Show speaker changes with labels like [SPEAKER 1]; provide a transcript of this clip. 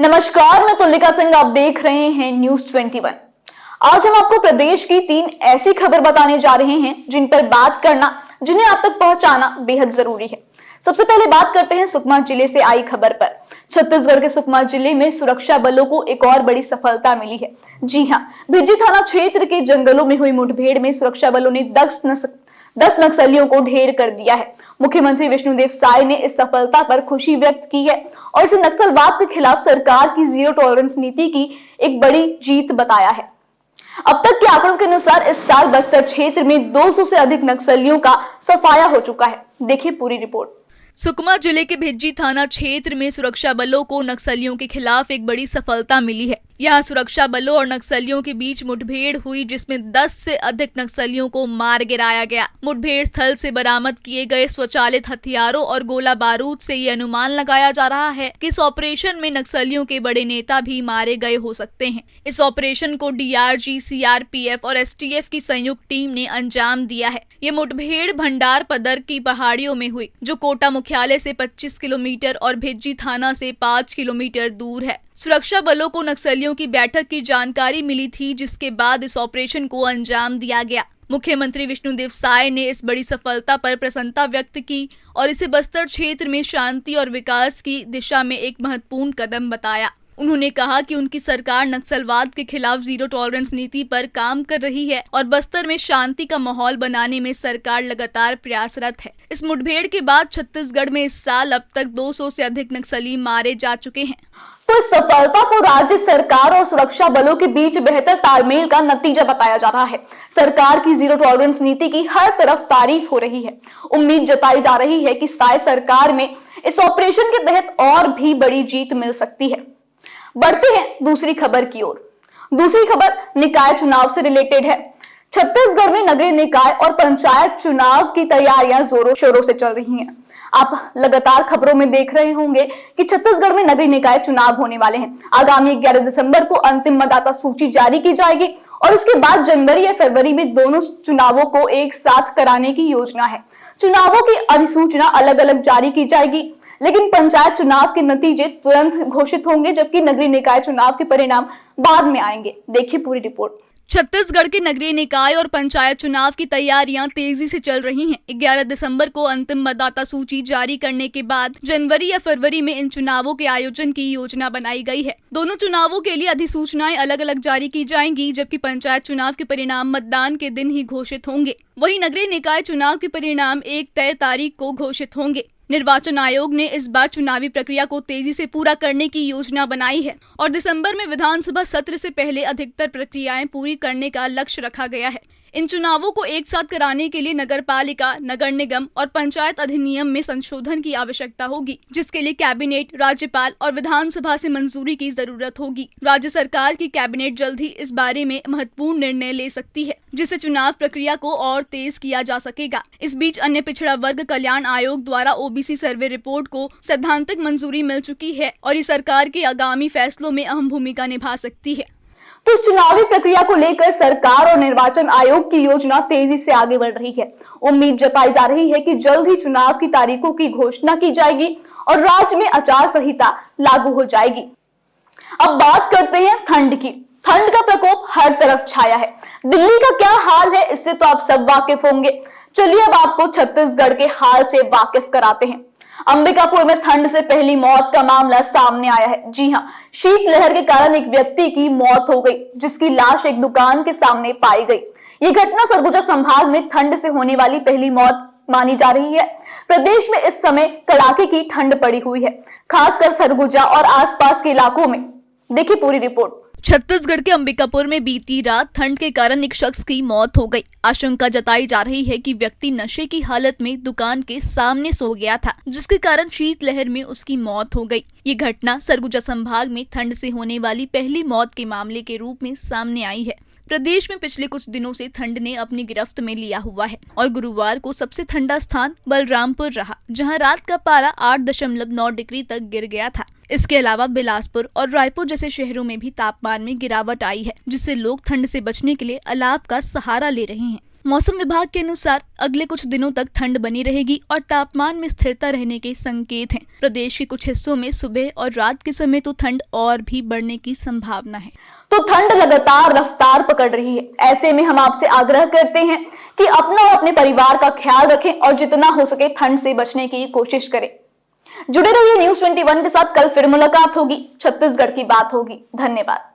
[SPEAKER 1] नमस्कार, मैं तुलिका सिंह। आप देख रहे हैं न्यूज 21। आज हम आपको प्रदेश की 3 ऐसी खबर बताने जा रहे हैं जिन पर बात करना, जिन्हें आप तक पहुंचाना बेहद जरूरी है। सबसे पहले बात करते हैं सुकमा जिले से आई खबर पर। छत्तीसगढ़ के सुकमा जिले में सुरक्षा बलों को एक और बड़ी सफलता मिली है। जी हां, भिज्जी थाना क्षेत्र के जंगलों में हुई मुठभेड़ में सुरक्षा बलों ने 10 नक्सलियों को ढेर कर दिया है। मुख्यमंत्री विष्णुदेव साय ने इस सफलता पर खुशी व्यक्त की है और इसे नक्सलवाद के खिलाफ सरकार की जीरो टॉलरेंस नीति की एक बड़ी जीत बताया है। अब तक के आंकड़ों के अनुसार इस साल बस्तर क्षेत्र में 200 से अधिक नक्सलियों का सफाया हो चुका है। देखिए पूरी रिपोर्ट।
[SPEAKER 2] सुकमा जिले के भिज्जी थाना क्षेत्र में सुरक्षा बलों को नक्सलियों के खिलाफ एक बड़ी सफलता मिली है। यहाँ सुरक्षा बलों और नक्सलियों के बीच मुठभेड़ हुई, जिसमें 10 से अधिक नक्सलियों को मार गिराया गया। मुठभेड़ स्थल से बरामद किए गए स्वचालित हथियारों और गोला बारूद से ये अनुमान लगाया जा रहा है कि इस ऑपरेशन में नक्सलियों के बड़े नेता भी मारे गए हो सकते हैं। इस ऑपरेशन को डीआरजी, सीआरपीएफ और एसटीएफ की संयुक्त टीम ने अंजाम दिया है। ये मुठभेड़ भंडार पदर की पहाड़ियों में हुई, जो कोटा मुख्यालय से 25 किलोमीटर और भिज्जी थाना से 5 किलोमीटर दूर है। सुरक्षा बलों को नक्सलियों की बैठक की जानकारी मिली थी, जिसके बाद इस ऑपरेशन को अंजाम दिया गया। मुख्यमंत्री विष्णुदेव साय ने इस बड़ी सफलता पर प्रसन्नता व्यक्त की और इसे बस्तर क्षेत्र में शांति और विकास की दिशा में एक महत्वपूर्ण कदम बताया। उन्होंने कहा कि उनकी सरकार नक्सलवाद के खिलाफ जीरो टॉलरेंस नीति पर काम कर रही है और बस्तर में शांति का माहौल बनाने में सरकार लगातार प्रयासरत है। इस मुठभेड़ के बाद छत्तीसगढ़ में इस साल अब तक 200 से अधिक नक्सली मारे जा चुके हैं।
[SPEAKER 1] तो इस सफलता को राज्य सरकार और सुरक्षा बलों के बीच बेहतर तालमेल का नतीजा बताया जा रहा है। सरकार की जीरो टॉलरेंस नीति की हर तरफ तारीफ हो रही है। उम्मीद जताई जा रही है कि साय सरकार में इस ऑपरेशन के तहत और भी बड़ी जीत मिल सकती है। बढ़ते हैं दूसरी खबर की ओर। दूसरी खबर निकाय चुनाव से रिलेटेड है। छत्तीसगढ़ में नगरीय निकाय और पंचायत चुनाव की तैयारियां जोरों शोरों से चल रही हैं। आप लगातार खबरों में देख रहे होंगे कि छत्तीसगढ़ में नगरीय निकाय चुनाव होने वाले हैं। आगामी 11 दिसंबर को अंतिम मतदाता सूची जारी की जाएगी और इसके बाद जनवरी या फरवरी में दोनों चुनावों को एक साथ कराने की योजना है। चुनावों की अधिसूचना अलग अलग जारी की जाएगी, लेकिन पंचायत चुनाव के नतीजे तुरंत घोषित होंगे, जबकि नगरीय निकाय चुनाव के परिणाम बाद में आएंगे। देखिए पूरी रिपोर्ट।
[SPEAKER 2] छत्तीसगढ़ के नगरीय निकाय और पंचायत चुनाव की तैयारियां तेजी से चल रही हैं। 11 दिसंबर को अंतिम मतदाता सूची जारी करने के बाद जनवरी या फरवरी में इन चुनावों के आयोजन की योजना बनाई गई है। दोनों चुनावों के लिए अधिसूचनाएं अलग अलग जारी की जाएंगी, जबकि पंचायत चुनाव के परिणाम मतदान के दिन ही घोषित होंगे। वहीं नगरीय निकाय चुनाव के परिणाम एक तय तारीख को घोषित होंगे। निर्वाचन आयोग ने इस बार चुनावी प्रक्रिया को तेजी से पूरा करने की योजना बनाई है और दिसंबर में विधानसभा सत्र से पहले अधिकतर प्रक्रियाएं पूरी करने का लक्ष्य रखा गया है। इन चुनावों को एक साथ कराने के लिए नगरपालिका, नगर निगम और पंचायत अधिनियम में संशोधन की आवश्यकता होगी, जिसके लिए कैबिनेट, राज्यपाल और विधानसभा से मंजूरी की जरूरत होगी। राज्य सरकार की कैबिनेट जल्द ही इस बारे में महत्वपूर्ण निर्णय ले सकती है, जिससे चुनाव प्रक्रिया को और तेज किया जा सकेगा। इस बीच अन्य पिछड़ा वर्ग कल्याण आयोग द्वारा ओबीसी सर्वे रिपोर्ट को सैद्धांतिक मंजूरी मिल चुकी है और ये सरकार के आगामी फैसलों में अहम भूमिका निभा सकती है।
[SPEAKER 1] तो इस चुनावी प्रक्रिया को लेकर सरकार और निर्वाचन आयोग की योजना तेजी से आगे बढ़ रही है। उम्मीद जताई जा रही है कि जल्द ही चुनाव की तारीखों की घोषणा की जाएगी और राज्य में आचार संहिता लागू हो जाएगी। अब बात करते हैं ठंड की। ठंड का प्रकोप हर तरफ छाया है। दिल्ली का क्या हाल है, इससे तो आप सब वाकिफ होंगे। चलिए अब आपको छत्तीसगढ़ के हाल से वाकिफ कराते हैं। अंबिकापुर में ठंड से पहली मौत का मामला सामने आया है। जी हां, शीतलहर के कारण एक व्यक्ति की मौत हो गई, जिसकी लाश एक दुकान के सामने पाई गई। ये घटना सरगुजा संभाग में ठंड से होने वाली पहली मौत मानी जा रही है। प्रदेश में इस समय कड़ाके की ठंड पड़ी हुई है, खासकर सरगुजा और आसपास के इलाकों में। देखिए पूरी रिपोर्ट।
[SPEAKER 2] छत्तीसगढ़ के अंबिकापुर में बीती रात ठंड के कारण एक शख्स की मौत हो गई। आशंका जताई जा रही है कि व्यक्ति नशे की हालत में दुकान के सामने सो गया था, जिसके कारण शीतलहर में उसकी मौत हो गई। ये घटना सरगुजा संभाग में ठंड से होने वाली पहली मौत के मामले के रूप में सामने आई है। प्रदेश में पिछले कुछ दिनों से ठंड ने अपनी गिरफ्त में लिया हुआ है और गुरुवार को सबसे ठंडा स्थान बलरामपुर रहा, जहां रात का पारा 8.9 डिग्री तक गिर गया था। इसके अलावा बिलासपुर और रायपुर जैसे शहरों में भी तापमान में गिरावट आई है, जिससे लोग ठंड से बचने के लिए अलाव का सहारा ले रहे हैं। मौसम विभाग के अनुसार अगले कुछ दिनों तक ठंड बनी रहेगी और तापमान में स्थिरता रहने के संकेत हैं। प्रदेश के कुछ हिस्सों में सुबह और रात के समय तो ठंड और भी बढ़ने की संभावना है।
[SPEAKER 1] तो ठंड लगातार रफ्तार पकड़ रही है। ऐसे में हम आपसे आग्रह करते हैं कि अपना और अपने परिवार का ख्याल रखें और जितना हो सके ठंड से बचने की कोशिश करें। जुड़े रहिए न्यूज़ 21 के साथ। कल फिर मुलाकात होगी, छत्तीसगढ़ की बात होगी। धन्यवाद।